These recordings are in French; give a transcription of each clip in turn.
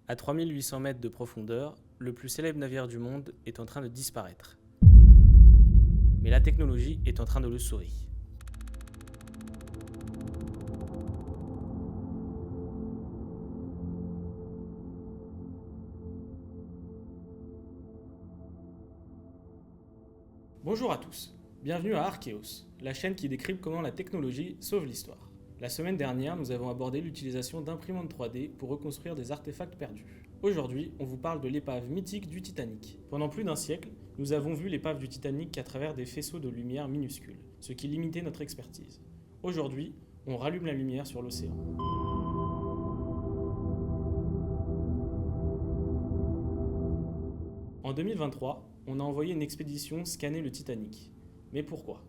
À 3800 mètres de profondeur, le plus célèbre navire du monde est en train de disparaître. Mais la technologie est en train de le sauver. Bonjour à tous, bienvenue à Archéos, la chaîne qui décrypte comment la technologie sauve l'histoire. La semaine dernière, nous avons abordé l'utilisation d'imprimantes 3D pour reconstruire des artefacts perdus. Aujourd'hui, on vous parle de l'épave mythique du Titanic. Pendant plus d'un siècle, nous avons vu l'épave du Titanic qu'à travers des faisceaux de lumière minuscules, ce qui limitait notre expertise. Aujourd'hui, on rallume la lumière sur l'océan. En 2023, on a envoyé une expédition scanner le Titanic. Mais pourquoi ?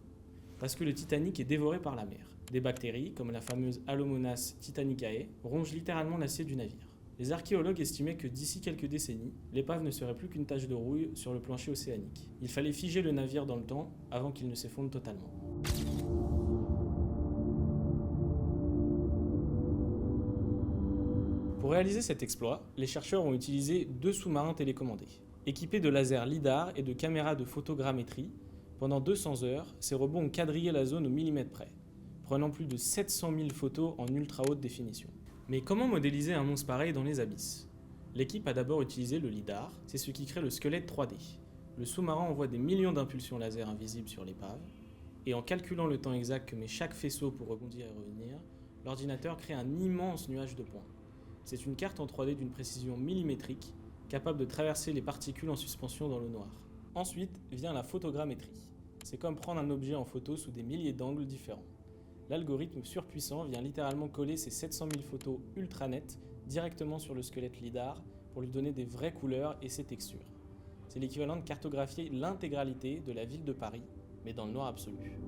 Parce que le Titanic est dévoré par la mer. Des bactéries, comme la fameuse Halomonas titanicae, rongent littéralement l'acier du navire. Les archéologues estimaient que d'ici quelques décennies, l'épave ne serait plus qu'une tache de rouille sur le plancher océanique. Il fallait figer le navire dans le temps avant qu'il ne s'effondre totalement. Pour réaliser cet exploit, les chercheurs ont utilisé 2 sous-marins télécommandés. Équipés de lasers lidar et de caméras de photogrammétrie, pendant 200 heures, ces robots ont quadrillé la zone au millimètre près, prenant plus de 700 000 photos en ultra haute définition. Mais comment modéliser un monstre pareil dans les abysses ? L'équipe a d'abord utilisé le lidar, c'est ce qui crée le squelette 3D. Le sous-marin envoie des millions d'impulsions laser invisibles sur l'épave, et en calculant le temps exact que met chaque faisceau pour rebondir et revenir, l'ordinateur crée un immense nuage de points. C'est une carte en 3D d'une précision millimétrique, capable de traverser les particules en suspension dans l'eau noire. Ensuite vient la photogrammétrie. C'est comme prendre un objet en photo sous des milliers d'angles différents. L'algorithme surpuissant vient littéralement coller ces 700 000 photos ultra nettes directement sur le squelette lidar pour lui donner des vraies couleurs et ses textures. C'est l'équivalent de cartographier l'intégralité de la ville de Paris, mais dans le noir absolu.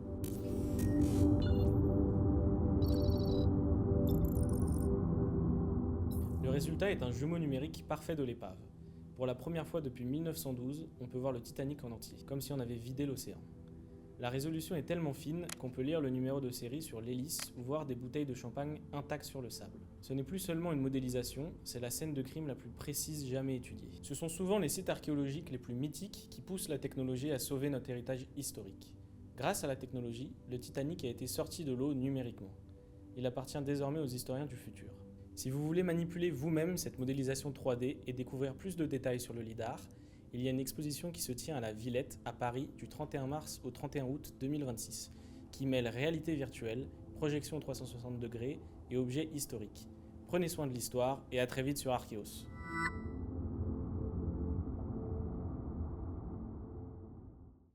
Le résultat est un jumeau numérique parfait de l'épave. Pour la première fois depuis 1912, on peut voir le Titanic en entier, comme si on avait vidé l'océan. La résolution est tellement fine qu'on peut lire le numéro de série sur l'hélice ou voir des bouteilles de champagne intactes sur le sable. Ce n'est plus seulement une modélisation, c'est la scène de crime la plus précise jamais étudiée. Ce sont souvent les sites archéologiques les plus mythiques qui poussent la technologie à sauver notre héritage historique. Grâce à la technologie, le Titanic a été sorti de l'eau numériquement. Il appartient désormais aux historiens du futur. Si vous voulez manipuler vous-même cette modélisation 3D et découvrir plus de détails sur le lidar, il y a une exposition qui se tient à la Villette, à Paris, du 31 mars au 31 août 2026, qui mêle réalité virtuelle, projection 360 degrés et objets historiques. Prenez soin de l'histoire et à très vite sur Archéos.